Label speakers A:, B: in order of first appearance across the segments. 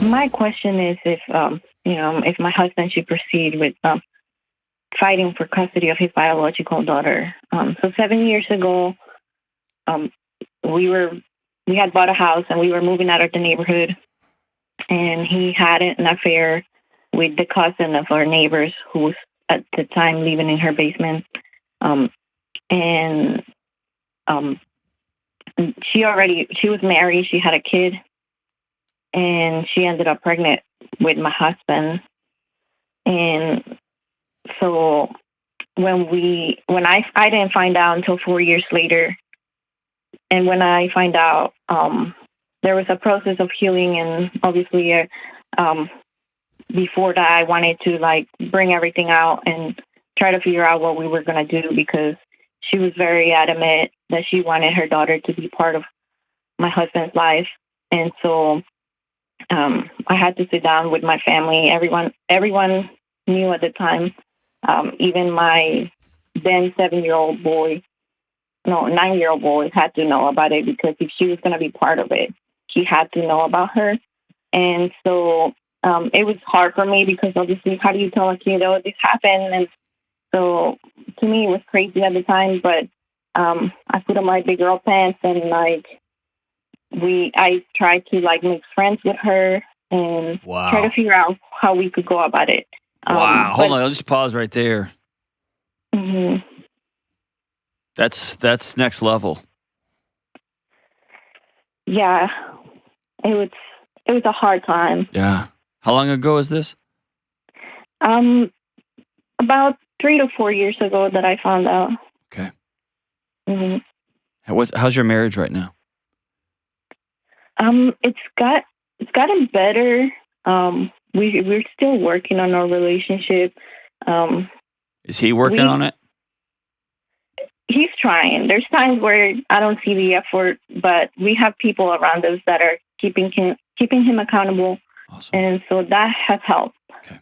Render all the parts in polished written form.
A: My question is if if my husband should proceed with fighting for custody of his biological daughter. So 7 years ago, um, we had bought a house and we were moving out of the neighborhood, and he had an affair with the cousin of our neighbors who was at the time living in her basement. And she was married, she had a kid, and she ended up pregnant with my husband. And so I didn't find out until 4 years later. And when I find out, there was a process of healing, and obviously, before that, I wanted to bring everything out and try to figure out what we were going to do, because she was very adamant that she wanted her daughter to be part of my husband's life. And so I had to sit down with my family. Everyone knew at the time, even my then 9-year-old boy had to know about it, because if she was going to be part of it, he had to know about her. And so it was hard for me, because obviously, how do you tell a kid, oh, this happened? And so to me, it was crazy at the time, but I put on my big girl pants, and I tried to make friends with her and try to figure out how we could go about it.
B: Wow. Hold on. I'll just pause right there.
A: Mm-hmm.
B: That's next level.
A: Yeah. It was a hard time.
B: Yeah. How long ago is this?
A: About 3 to 4 years ago that I found out.
B: Okay.
A: Mm-hmm.
B: How's your marriage right now?
A: It's gotten better. We're still working on our relationship.
B: Is he working on it?
A: He's trying. There's times where I don't see the effort, but we have people around us that are keeping him accountable.
B: Awesome.
A: And so that has helped.
B: Okay.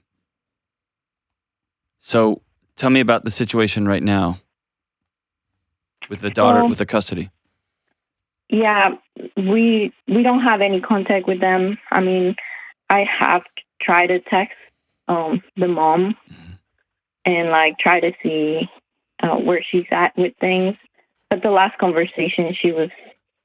B: So tell me about the situation right now with the daughter, with the custody.
A: Yeah, we don't have any contact with them. I mean, I have tried to text the mom and try to see where she's at with things. But the last conversation, she was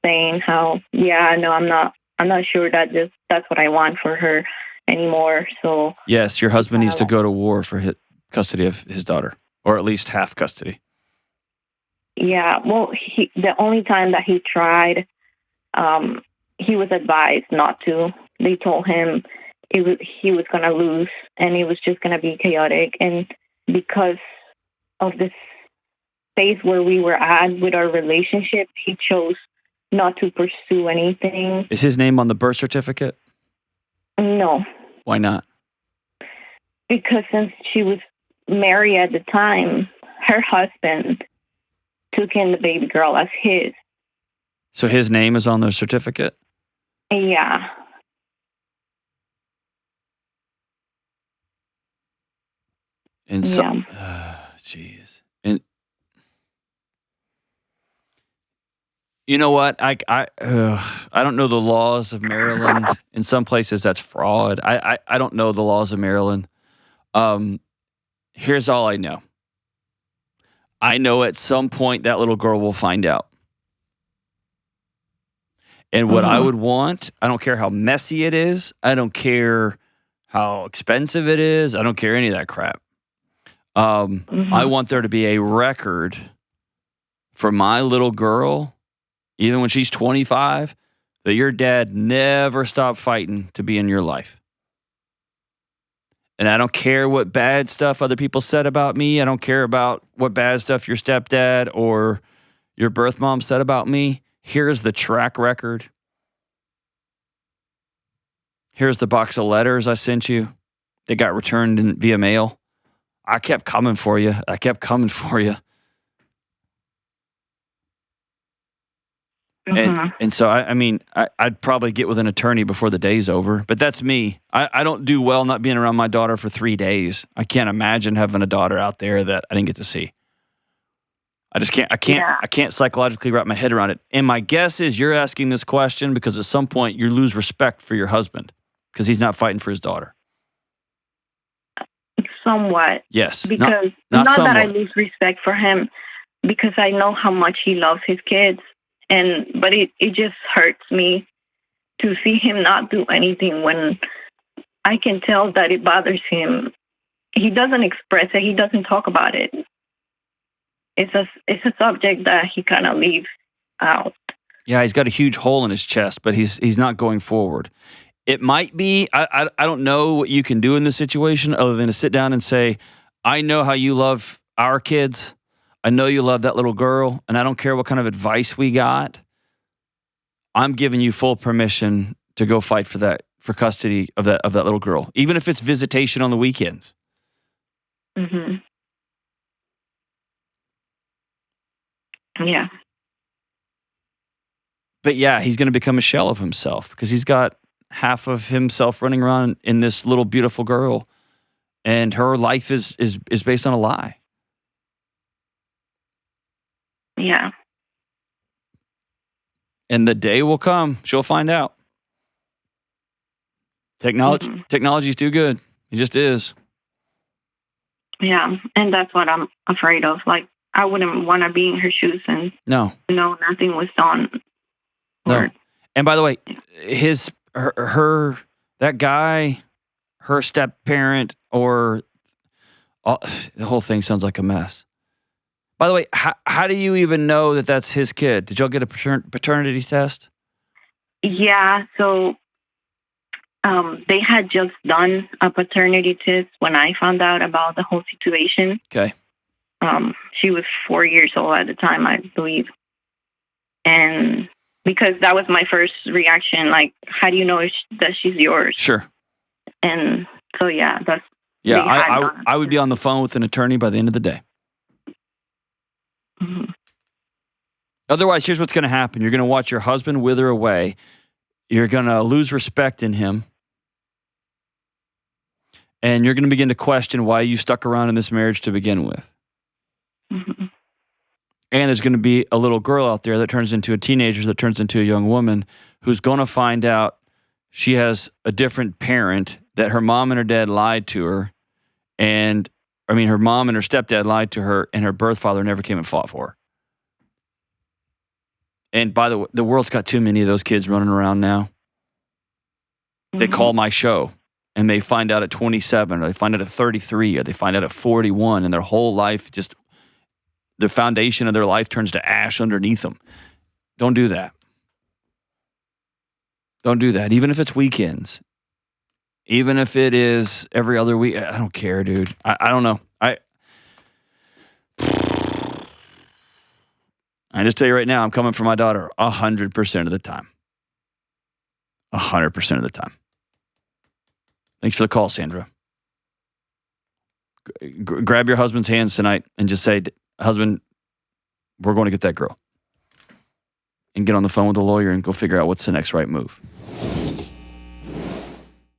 A: saying how, no, I'm not sure that that's what I want for her anymore. So
B: yes, your husband needs to go to war for custody of his daughter, or at least half custody.
A: Yeah, well, the only time that he tried, he was advised not to. They told him he was going to lose, and it was just going to be chaotic. And because of this phase where we were at with our relationship, he chose not to pursue anything.
B: Is his name on the birth certificate?
A: No.
B: Why not?
A: Because since she was married at the time, her husband took in the baby girl as his.
B: So his name is on the certificate?
A: Yeah.
B: And some, jeez. And you know what? I don't know the laws of Maryland. In some places, that's fraud. I don't know the laws of Maryland. Here's all I know. I know at some point that little girl will find out. And what I would want, I don't care how messy it is. I don't care how expensive it is. I don't care any of that crap. I want there to be a record for my little girl, even when she's 25, that your dad never stopped fighting to be in your life. And I don't care what bad stuff other people said about me. I don't care about what bad stuff your stepdad or your birth mom said about me. Here's the track record. Here's the box of letters I sent you. They got returned via mail. I kept coming for you. And so, I'd probably get with an attorney before the day's over. But that's me. I don't do well not being around my daughter for 3 days. I can't imagine having a daughter out there that I didn't get to see. I just can't. I can't psychologically wrap my head around it. And my guess is you're asking this question because at some point you lose respect for your husband. because he's not fighting for his daughter.
A: Somewhat.
B: Yes.
A: Because
B: not
A: that I
B: somewhat.
A: lose respect for him, because I know how much he loves his kids, but it just hurts me to see him not do anything when I can tell that it bothers him. He doesn't express it. He doesn't talk about it. It's a subject that he kind of leaves out.
B: Yeah, he's got a huge hole in his chest, but he's not going forward. It might be, I don't know what you can do in this situation other than to sit down and say, I know how you love our kids. I know you love that little girl, and I don't care what kind of advice we got. I'm giving you full permission to go fight for custody of that little girl, even if it's visitation on the weekends.
A: Mm-hmm. Yeah.
B: But yeah, he's going to become a shell of himself because he's got half of himself running around in this little beautiful girl, and her life is based on a lie.
A: Yeah.
B: And the day will come, she'll find out. Technology's too good. It just is.
A: Yeah, and that's what I'm afraid of. Like, I wouldn't want to be in her shoes and
B: No,
A: nothing was done.
B: no. And by the way, that guy, her step parent, or the whole thing sounds like a mess. By the way, how do you even know that that's his kid? Did y'all get a paternity test?
A: Yeah, so they had just done a paternity test when I found out about the whole situation.
B: Okay.
A: She was 4 years old at the time, I believe. And because that was my first reaction, like, how do you know that she's yours?
B: Sure.
A: And so, yeah, that's...
B: Yeah, I would be on the phone with an attorney by the end of the day.
A: Mm-hmm.
B: Otherwise, here's what's going to happen. You're going to watch your husband wither away. You're going to lose respect in him. And you're going to begin to question why you stuck around in this marriage to begin with.
A: Mm-hmm.
B: And there's going to be a little girl out there that turns into a teenager, that turns into a young woman, who's going to find out she has a different parent, that her mom and her dad lied to her. Her mom and her stepdad lied to her, and her birth father never came and fought for her. And by the way, the world's got too many of those kids running around now. Mm-hmm. They call my show, and they find out at 27, or they find out at 33, or they find out at 41, and their whole life just... the foundation of their life turns to ash underneath them. Don't do that. Don't do that. Even if it's weekends. Even if it is every other week. I don't care, dude. I don't know. I just tell you right now, I'm coming for my daughter 100% of the time. 100% of the time. Thanks for the call, Sandra. Grab your husband's hands tonight and just say, husband, we're going to get that girl. And get on the phone with the lawyer and go figure out what's the next right move.